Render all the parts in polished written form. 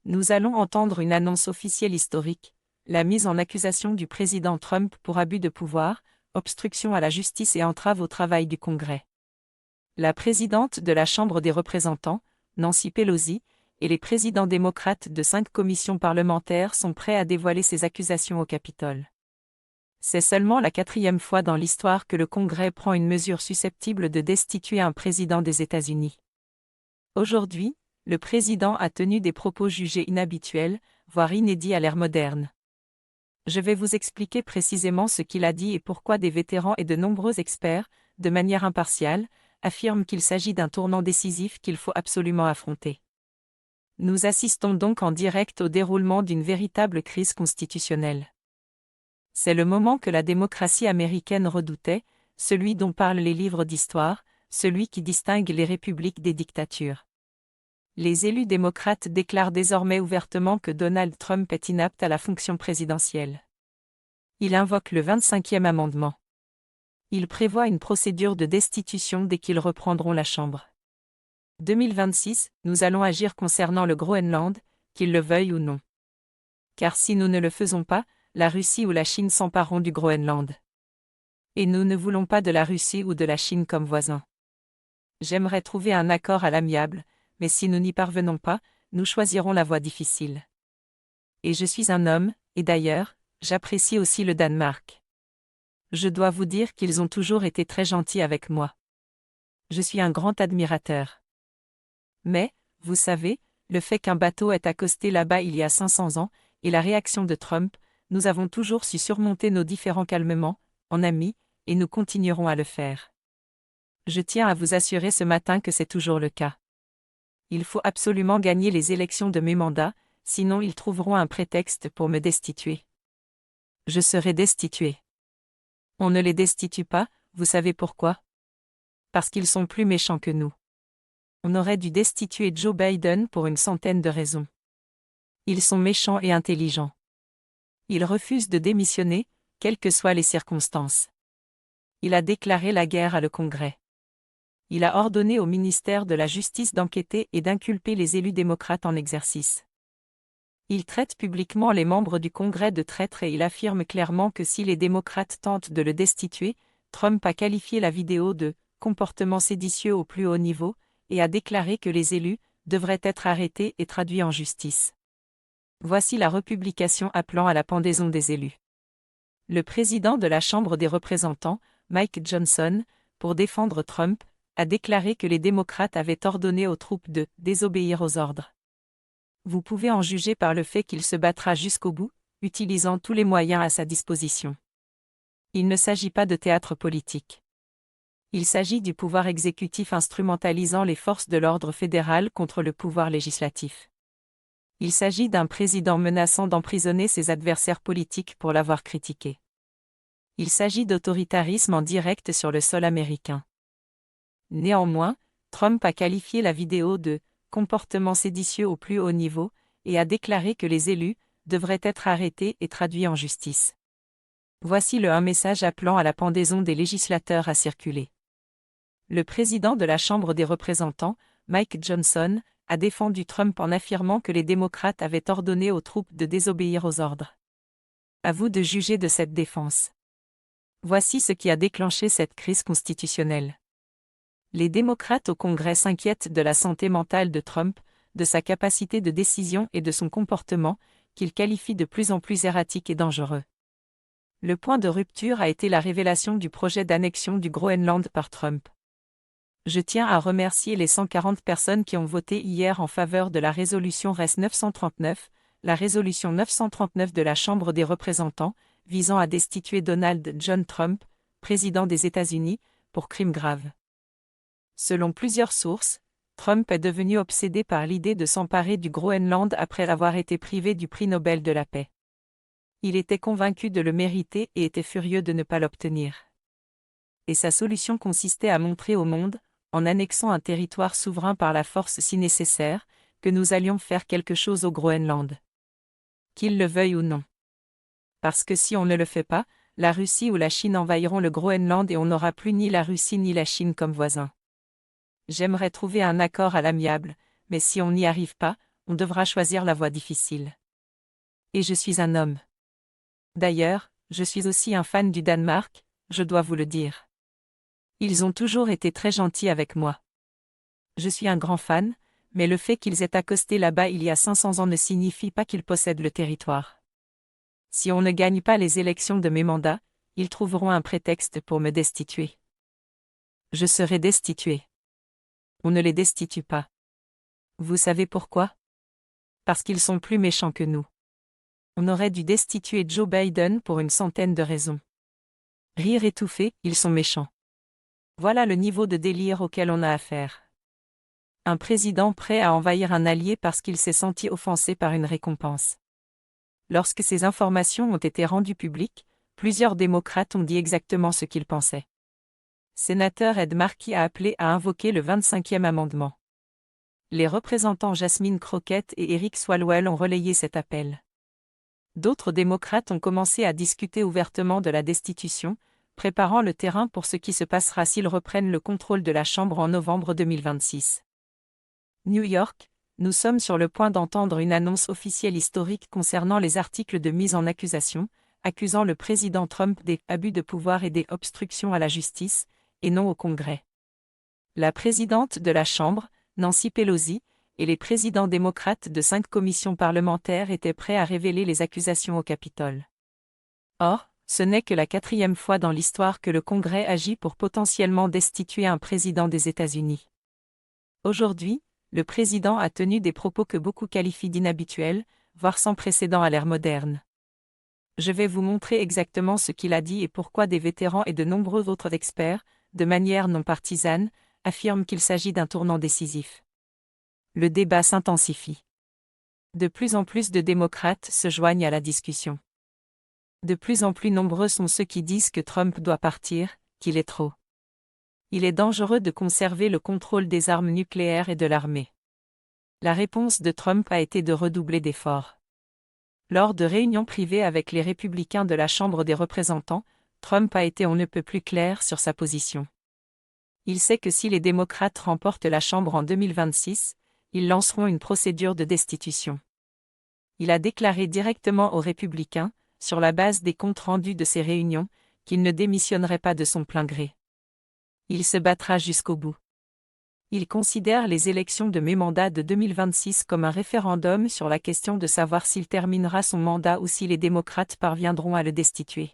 Nous allons entendre une annonce officielle historique, la mise en accusation du président Trump pour abus de pouvoir, obstruction à la justice et entrave au travail du Congrès. La présidente de la Chambre des représentants, Nancy Pelosi, et les présidents démocrates de 5 commissions parlementaires sont prêts à dévoiler ces accusations au Capitole. C'est seulement la 4e fois dans l'histoire que le Congrès prend une mesure susceptible de destituer un président des États-Unis. Aujourd'hui, le président a tenu des propos jugés inhabituels, voire inédits à l'ère moderne. Je vais vous expliquer précisément ce qu'il a dit et pourquoi des vétérans et de nombreux experts, de manière impartiale, affirment qu'il s'agit d'un tournant décisif qu'il faut absolument affronter. Nous assistons donc en direct au déroulement d'une véritable crise constitutionnelle. C'est le moment que la démocratie américaine redoutait, celui dont parlent les livres d'histoire, celui qui distingue les républiques des dictatures. Les élus démocrates déclarent désormais ouvertement que Donald Trump est inapte à la fonction présidentielle. Il invoque le 25e amendement. Il prévoit une procédure de destitution dès qu'ils reprendront la Chambre. 2026, nous allons agir concernant le Groenland, qu'ils le veuillent ou non. Car si nous ne le faisons pas, la Russie ou la Chine s'empareront du Groenland. Et nous ne voulons pas de la Russie ou de la Chine comme voisins. J'aimerais trouver un accord à l'amiable, mais si nous n'y parvenons pas, nous choisirons la voie difficile. Et je suis un homme, et d'ailleurs, j'apprécie aussi le Danemark. Je dois vous dire qu'ils ont toujours été très gentils avec moi. Je suis un grand admirateur. Mais, vous savez, le fait qu'un bateau ait accosté là-bas il y a 500 ans, et la réaction de Trump, nous avons toujours su surmonter nos différends calmement, en amis, et nous continuerons à le faire. Je tiens à vous assurer ce matin que c'est toujours le cas. Il faut absolument gagner les élections de mes mandats, sinon ils trouveront un prétexte pour me destituer. Je serai destitué. On ne les destitue pas, vous savez pourquoi? Parce qu'ils sont plus méchants que nous. On aurait dû destituer Joe Biden pour une centaine de raisons. Ils sont méchants et intelligents. Ils refusent de démissionner, quelles que soient les circonstances. Il a déclaré la guerre à le Congrès. Il a ordonné au ministère de la Justice d'enquêter et d'inculper les élus démocrates en exercice. Il traite publiquement les membres du Congrès de traîtres et il affirme clairement que si les démocrates tentent de le destituer, Trump a qualifié la vidéo de « comportement séditieux au plus haut niveau » et a déclaré que les élus devraient être arrêtés et traduits en justice. Voici la republication appelant à la pendaison des élus. Le président de la Chambre des représentants, Mike Johnson, pour défendre Trump, a déclaré que les démocrates avaient ordonné aux troupes de « désobéir aux ordres ». Vous pouvez en juger par le fait qu'il se battra jusqu'au bout, utilisant tous les moyens à sa disposition. Il ne s'agit pas de théâtre politique. Il s'agit du pouvoir exécutif instrumentalisant les forces de l'ordre fédéral contre le pouvoir législatif. Il s'agit d'un président menaçant d'emprisonner ses adversaires politiques pour l'avoir critiqué. Il s'agit d'autoritarisme en direct sur le sol américain. Néanmoins, Trump a qualifié la vidéo de « comportement séditieux au plus haut niveau » et a déclaré que les élus devraient être arrêtés et traduits en justice. Voici un message appelant à la pendaison des législateurs à circuler. Le président de la Chambre des représentants, Mike Johnson, a défendu Trump en affirmant que les démocrates avaient ordonné aux troupes de désobéir aux ordres. À vous de juger de cette défense. Voici ce qui a déclenché cette crise constitutionnelle. Les démocrates au Congrès s'inquiètent de la santé mentale de Trump, de sa capacité de décision et de son comportement, qu'ils qualifient de plus en plus erratique et dangereux. Le point de rupture a été la révélation du projet d'annexion du Groenland par Trump. Je tiens à remercier les 140 personnes qui ont voté hier en faveur de la résolution RES 939, la résolution 939 de la Chambre des représentants, visant à destituer Donald John Trump, président des États-Unis, pour crimes graves. Selon plusieurs sources, Trump est devenu obsédé par l'idée de s'emparer du Groenland après avoir été privé du prix Nobel de la paix. Il était convaincu de le mériter et était furieux de ne pas l'obtenir. Et sa solution consistait à montrer au monde, en annexant un territoire souverain par la force si nécessaire, que nous allions faire quelque chose au Groenland. Qu'il le veuille ou non. Parce que si on ne le fait pas, la Russie ou la Chine envahiront le Groenland et on n'aura plus ni la Russie ni la Chine comme voisins. J'aimerais trouver un accord à l'amiable, mais si on n'y arrive pas, on devra choisir la voie difficile. Et je suis un homme. D'ailleurs, je suis aussi un fan du Danemark, je dois vous le dire. Ils ont toujours été très gentils avec moi. Je suis un grand fan, mais le fait qu'ils aient accosté là-bas il y a 500 ans ne signifie pas qu'ils possèdent le territoire. Si on ne gagne pas les élections de mes mandats, ils trouveront un prétexte pour me destituer. Je serai destitué. On ne les destitue pas. Vous savez pourquoi? Parce qu'ils sont plus méchants que nous. On aurait dû destituer Joe Biden pour une centaine de raisons. Rire étouffé, ils sont méchants. Voilà le niveau de délire auquel on a affaire. Un président prêt à envahir un allié parce qu'il s'est senti offensé par une récompense. Lorsque ces informations ont été rendues publiques, plusieurs démocrates ont dit exactement ce qu'ils pensaient. Sénateur Ed Markey a appelé à invoquer le 25e amendement. Les représentants Jasmine Crockett et Eric Swalwell ont relayé cet appel. D'autres démocrates ont commencé à discuter ouvertement de la destitution, préparant le terrain pour ce qui se passera s'ils reprennent le contrôle de la Chambre en novembre 2026. New York, nous sommes sur le point d'entendre une annonce officielle historique concernant les articles de mise en accusation, accusant le président Trump des abus de pouvoir et des obstructions à la justice, et non au Congrès. La présidente de la Chambre, Nancy Pelosi, et les présidents démocrates de 5 commissions parlementaires étaient prêts à révéler les accusations au Capitole. Or, ce n'est que la 4e fois dans l'histoire que le Congrès agit pour potentiellement destituer un président des États-Unis. Aujourd'hui, le président a tenu des propos que beaucoup qualifient d'inhabituels, voire sans précédent à l'ère moderne. Je vais vous montrer exactement ce qu'il a dit et pourquoi des vétérans et de nombreux autres experts, de manière non partisane, affirment qu'il s'agit d'un tournant décisif. Le débat s'intensifie. De plus en plus de démocrates se joignent à la discussion. De plus en plus nombreux sont ceux qui disent que Trump doit partir, qu'il est trop. Il est dangereux de conserver le contrôle des armes nucléaires et de l'armée. La réponse de Trump a été de redoubler d'efforts. Lors de réunions privées avec les républicains de la Chambre des représentants, Trump a été on ne peut plus clair sur sa position. Il sait que si les démocrates remportent la Chambre en 2026, ils lanceront une procédure de destitution. Il a déclaré directement aux républicains, sur la base des comptes rendus de ces réunions, qu'il ne démissionnerait pas de son plein gré. Il se battra jusqu'au bout. Il considère les élections de mi-mandat de 2026 comme un référendum sur la question de savoir s'il terminera son mandat ou si les démocrates parviendront à le destituer.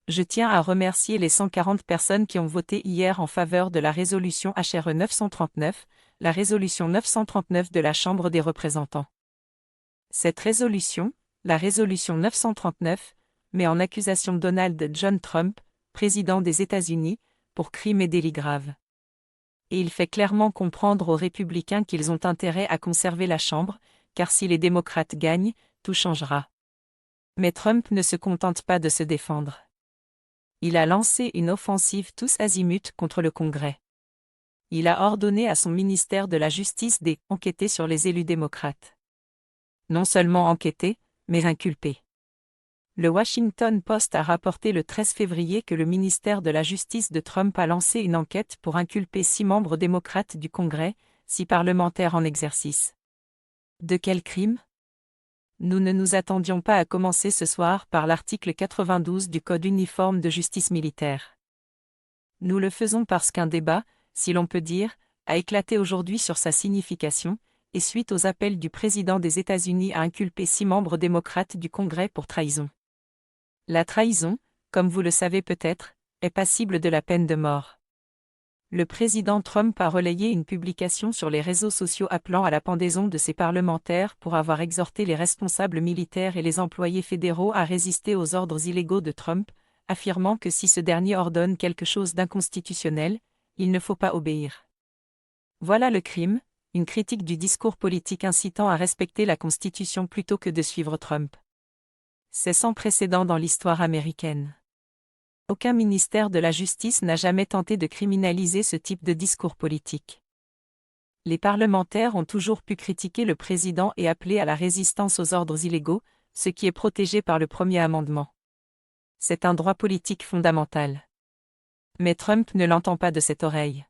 Je tiens à remercier les 140 personnes qui ont voté hier en faveur de la résolution HRE 939, la résolution 939 de la Chambre des représentants. Cette résolution, la résolution 939, met en accusation Donald John Trump, président des États-Unis, pour crimes et délits graves. Et il fait clairement comprendre aux républicains qu'ils ont intérêt à conserver la Chambre, car si les démocrates gagnent, tout changera. Mais Trump ne se contente pas de se défendre. Il a lancé une offensive tous azimuts contre le Congrès. Il a ordonné à son ministère de la Justice d'enquêter sur les élus démocrates. Non seulement enquêter, mais inculper. Le Washington Post a rapporté le 13 février que le ministère de la Justice de Trump a lancé une enquête pour inculper 6 membres démocrates du Congrès, 6 parlementaires en exercice. De quel crime? Nous ne nous attendions pas à commencer ce soir par l'article 92 du Code uniforme de justice militaire. Nous le faisons parce qu'un débat, si l'on peut dire, a éclaté aujourd'hui sur sa signification, et suite aux appels du président des États-Unis à inculper 6 membres démocrates du Congrès pour trahison. La trahison, comme vous le savez peut-être, est passible de la peine de mort. Le président Trump a relayé une publication sur les réseaux sociaux appelant à la pendaison de ses parlementaires pour avoir exhorté les responsables militaires et les employés fédéraux à résister aux ordres illégaux de Trump, affirmant que si ce dernier ordonne quelque chose d'inconstitutionnel, il ne faut pas obéir. Voilà le crime, une critique du discours politique incitant à respecter la Constitution plutôt que de suivre Trump. C'est sans précédent dans l'histoire américaine. Aucun ministère de la Justice n'a jamais tenté de criminaliser ce type de discours politique. Les parlementaires ont toujours pu critiquer le président et appeler à la résistance aux ordres illégaux, ce qui est protégé par le premier amendement. C'est un droit politique fondamental. Mais Trump ne l'entend pas de cette oreille.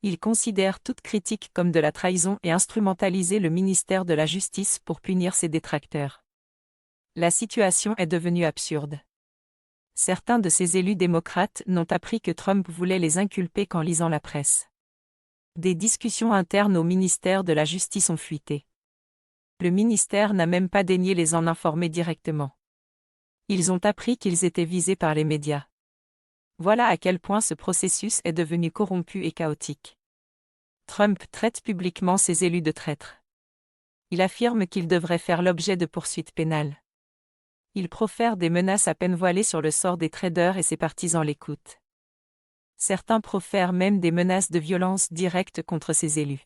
Il considère toute critique comme de la trahison et instrumentaliser le ministère de la Justice pour punir ses détracteurs. La situation est devenue absurde. Certains de ces élus démocrates n'ont appris que Trump voulait les inculper qu'en lisant la presse. Des discussions internes au ministère de la Justice ont fuité. Le ministère n'a même pas daigné les en informer directement. Ils ont appris qu'ils étaient visés par les médias. Voilà à quel point ce processus est devenu corrompu et chaotique. Trump traite publiquement ses élus de traîtres. Il affirme qu'ils devraient faire l'objet de poursuites pénales. Il profère des menaces à peine voilées sur le sort des traders et ses partisans l'écoutent. Certains profèrent même des menaces de violence directe contre ses élus.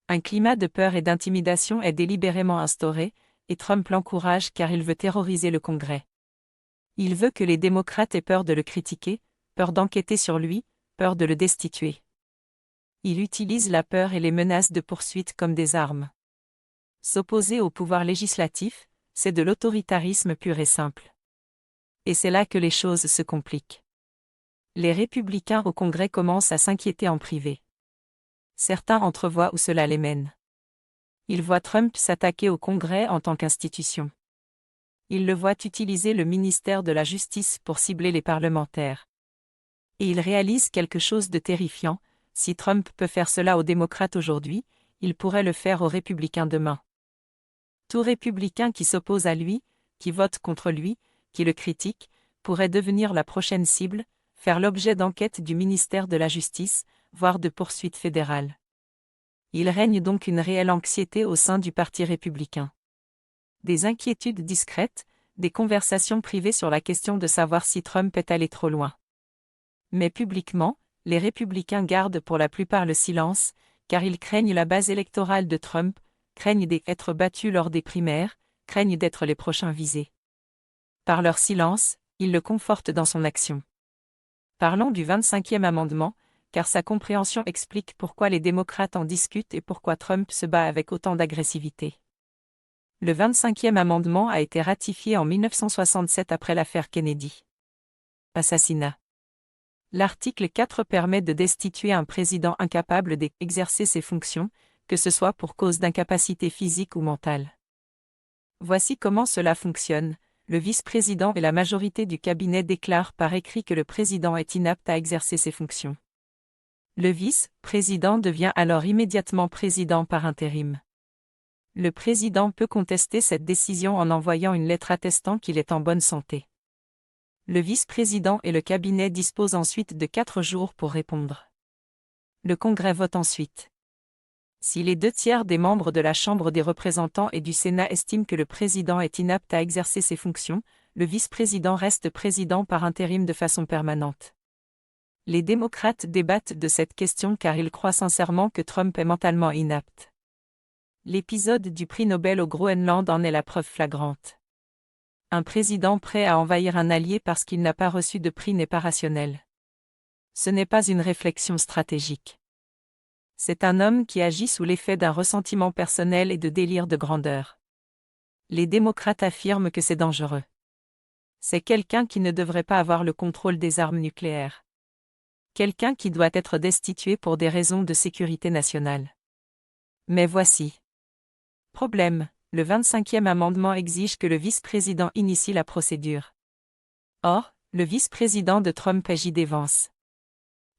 Un climat de peur et d'intimidation est délibérément instauré, et Trump l'encourage car il veut terroriser le Congrès. Il veut que les démocrates aient peur de le critiquer, peur d'enquêter sur lui, peur de le destituer. Il utilise la peur et les menaces de poursuite comme des armes. S'opposer au pouvoir législatif, c'est de l'autoritarisme pur et simple. Et c'est là que les choses se compliquent. Les républicains au Congrès commencent à s'inquiéter en privé. Certains entrevoient où cela les mène. Ils voient Trump s'attaquer au Congrès en tant qu'institution. Ils le voient utiliser le ministère de la Justice pour cibler les parlementaires. Et ils réalisent quelque chose de terrifiant: si Trump peut faire cela aux démocrates aujourd'hui, il pourrait le faire aux républicains demain. Tout républicain qui s'oppose à lui, qui vote contre lui, qui le critique, pourrait devenir la prochaine cible, faire l'objet d'enquêtes du ministère de la Justice, voire de poursuites fédérales. Il règne donc une réelle anxiété au sein du Parti républicain. Des inquiétudes discrètes, des conversations privées sur la question de savoir si Trump est allé trop loin. Mais publiquement, les républicains gardent pour la plupart le silence, car ils craignent la base électorale de Trump, craignent d'être battus lors des primaires, craignent d'être les prochains visés. Par leur silence, ils le confortent dans son action. Parlons du 25e amendement, car sa compréhension explique pourquoi les démocrates en discutent et pourquoi Trump se bat avec autant d'agressivité. Le 25e amendement a été ratifié en 1967 après l'affaire Kennedy. Assassinat. L'article 4 permet de destituer un président incapable d'exercer ses fonctions, que ce soit pour cause d'incapacité physique ou mentale. Voici comment cela fonctionne. Le vice-président et la majorité du cabinet déclarent par écrit que le président est inapte à exercer ses fonctions. Le vice-président devient alors immédiatement président par intérim. Le président peut contester cette décision en envoyant une lettre attestant qu'il est en bonne santé. Le vice-président et le cabinet disposent ensuite de 4 jours pour répondre. Le Congrès vote ensuite. Si les 2/3 des membres de la Chambre des représentants et du Sénat estiment que le président est inapte à exercer ses fonctions, le vice-président reste président par intérim de façon permanente. Les démocrates débattent de cette question car ils croient sincèrement que Trump est mentalement inapte. L'épisode du prix Nobel au Groenland en est la preuve flagrante. Un président prêt à envahir un allié parce qu'il n'a pas reçu de prix n'est pas rationnel. Ce n'est pas une réflexion stratégique. C'est un homme qui agit sous l'effet d'un ressentiment personnel et de délire de grandeur. Les démocrates affirment que c'est dangereux. C'est quelqu'un qui ne devrait pas avoir le contrôle des armes nucléaires. Quelqu'un qui doit être destitué pour des raisons de sécurité nationale. Mais voici. Problème, le 25e amendement exige que le vice-président initie la procédure. Or, le vice-président de Trump est J.D. Vance.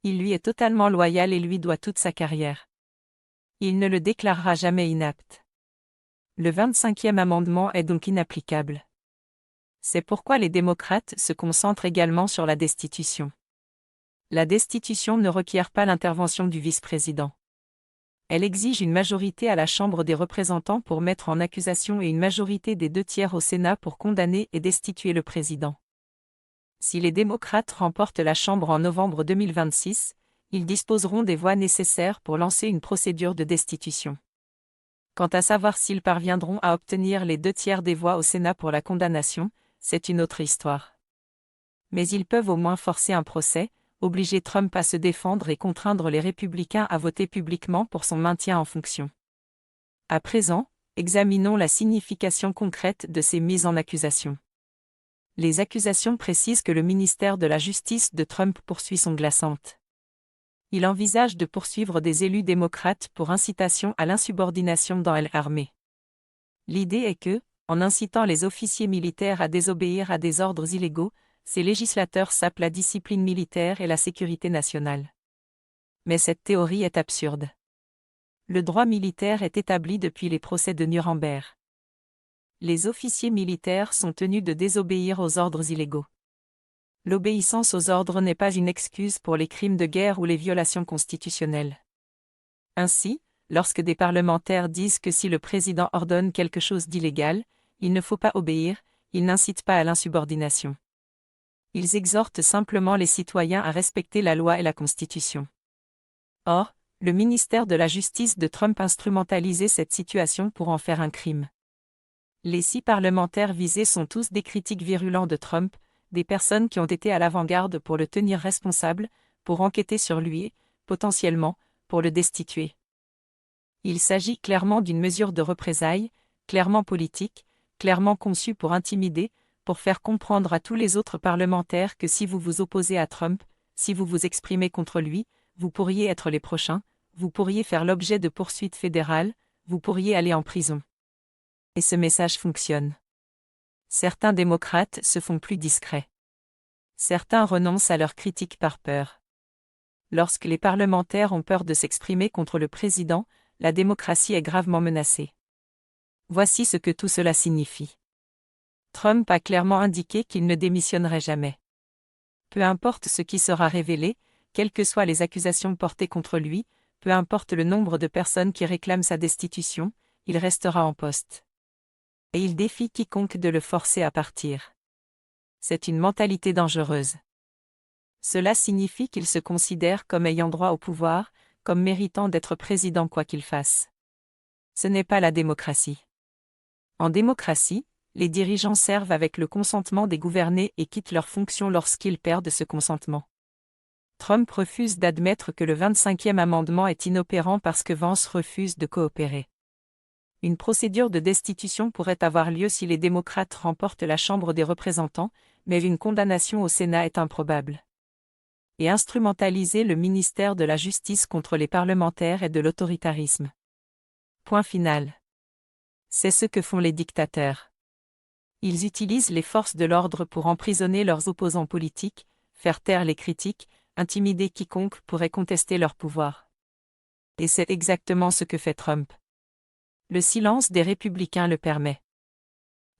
Il lui est totalement loyal et lui doit toute sa carrière. Il ne le déclarera jamais inapte. Le 25e amendement est donc inapplicable. C'est pourquoi les démocrates se concentrent également sur la destitution. La destitution ne requiert pas l'intervention du vice-président. Elle exige une majorité à la Chambre des représentants pour mettre en accusation et une majorité des 2/3 au Sénat pour condamner et destituer le président. Si les démocrates remportent la Chambre en novembre 2026, ils disposeront des voix nécessaires pour lancer une procédure de destitution. Quant à savoir s'ils parviendront à obtenir les 2/3 des voix au Sénat pour la condamnation, c'est une autre histoire. Mais ils peuvent au moins forcer un procès, obliger Trump à se défendre et contraindre les républicains à voter publiquement pour son maintien en fonction. À présent, examinons la signification concrète de ces mises en accusation. Les accusations précisent que le ministère de la Justice de Trump poursuit sont glaçantes. Il envisage de poursuivre des élus démocrates pour incitation à l'insubordination dans l'armée. L'idée est que, en incitant les officiers militaires à désobéir à des ordres illégaux, ces législateurs sapent la discipline militaire et la sécurité nationale. Mais cette théorie est absurde. Le droit militaire est établi depuis les procès de Nuremberg. Les officiers militaires sont tenus de désobéir aux ordres illégaux. L'obéissance aux ordres n'est pas une excuse pour les crimes de guerre ou les violations constitutionnelles. Ainsi, lorsque des parlementaires disent que si le président ordonne quelque chose d'illégal, il ne faut pas obéir, ils n'incitent pas à l'insubordination. Ils exhortent simplement les citoyens à respecter la loi et la Constitution. Or, le ministère de la Justice de Trump instrumentalisait cette situation pour en faire un crime. Les 6 parlementaires visés sont tous des critiques virulents de Trump, des personnes qui ont été à l'avant-garde pour le tenir responsable, pour enquêter sur lui et, potentiellement, pour le destituer. Il s'agit clairement d'une mesure de représailles, clairement politique, clairement conçue pour intimider, pour faire comprendre à tous les autres parlementaires que si vous vous opposez à Trump, si vous vous exprimez contre lui, vous pourriez être les prochains, vous pourriez faire l'objet de poursuites fédérales, vous pourriez aller en prison. Et ce message fonctionne. Certains démocrates se font plus discrets. Certains renoncent à leurs critiques par peur. Lorsque les parlementaires ont peur de s'exprimer contre le président, la démocratie est gravement menacée. Voici ce que tout cela signifie. Trump a clairement indiqué qu'il ne démissionnerait jamais. Peu importe ce qui sera révélé, quelles que soient les accusations portées contre lui, peu importe le nombre de personnes qui réclament sa destitution, il restera en poste. Et il défie quiconque de le forcer à partir. C'est une mentalité dangereuse. Cela signifie qu'il se considère comme ayant droit au pouvoir, comme méritant d'être président quoi qu'il fasse. Ce n'est pas la démocratie. En démocratie, les dirigeants servent avec le consentement des gouvernés et quittent leurs fonctions lorsqu'ils perdent ce consentement. Trump refuse d'admettre que le 25e amendement est inopérant parce que Vance refuse de coopérer. Une procédure de destitution pourrait avoir lieu si les démocrates remportent la Chambre des représentants, mais une condamnation au Sénat est improbable. Et instrumentaliser le ministère de la Justice contre les parlementaires est de l'autoritarisme. Point final. C'est ce que font les dictateurs. Ils utilisent les forces de l'ordre pour emprisonner leurs opposants politiques, faire taire les critiques, intimider quiconque pourrait contester leur pouvoir. Et c'est exactement ce que fait Trump. Le silence des républicains le permet.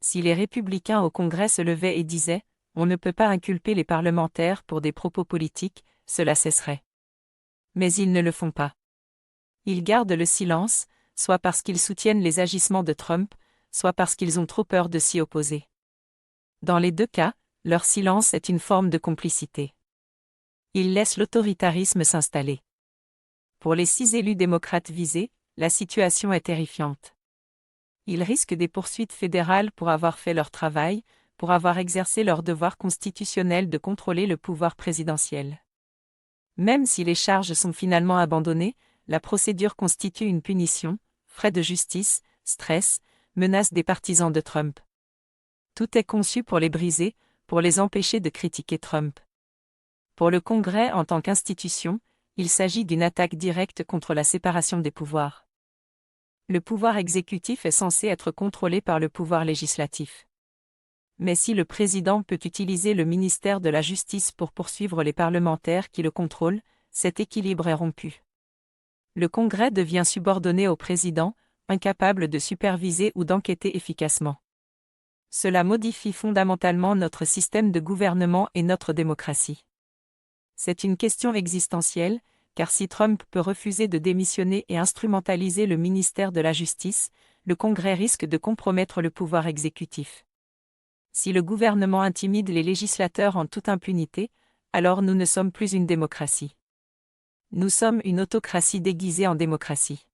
Si les républicains au Congrès se levaient et disaient « On ne peut pas inculper les parlementaires pour des propos politiques », cela cesserait. Mais ils ne le font pas. Ils gardent le silence, soit parce qu'ils soutiennent les agissements de Trump, soit parce qu'ils ont trop peur de s'y opposer. Dans les 2 cas, leur silence est une forme de complicité. Ils laissent l'autoritarisme s'installer. Pour les 6 élus démocrates visés, la situation est terrifiante. Ils risquent des poursuites fédérales pour avoir fait leur travail, pour avoir exercé leur devoir constitutionnel de contrôler le pouvoir présidentiel. Même si les charges sont finalement abandonnées, la procédure constitue une punition, frais de justice, stress, menace des partisans de Trump. Tout est conçu pour les briser, pour les empêcher de critiquer Trump. Pour le Congrès en tant qu'institution, il s'agit d'une attaque directe contre la séparation des pouvoirs. Le pouvoir exécutif est censé être contrôlé par le pouvoir législatif. Mais si le président peut utiliser le ministère de la Justice pour poursuivre les parlementaires qui le contrôlent, cet équilibre est rompu. Le Congrès devient subordonné au président, incapable de superviser ou d'enquêter efficacement. Cela modifie fondamentalement notre système de gouvernement et notre démocratie. C'est une question existentielle, car si Trump peut refuser de démissionner et instrumentaliser le ministère de la Justice, le Congrès risque de compromettre le pouvoir exécutif. Si le gouvernement intimide les législateurs en toute impunité, alors nous ne sommes plus une démocratie. Nous sommes une autocratie déguisée en démocratie.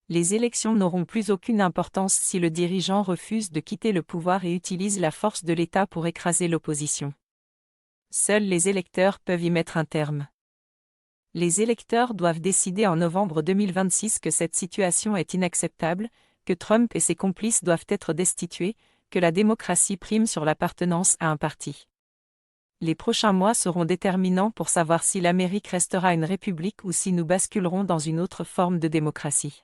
Les élections n'auront plus aucune importance si le dirigeant refuse de quitter le pouvoir et utilise la force de l'État pour écraser l'opposition. Seuls les électeurs peuvent y mettre un terme. Les électeurs doivent décider en novembre 2026 que cette situation est inacceptable, que Trump et ses complices doivent être destitués, que la démocratie prime sur l'appartenance à un parti. Les prochains mois seront déterminants pour savoir si l'Amérique restera une république ou si nous basculerons dans une autre forme de démocratie.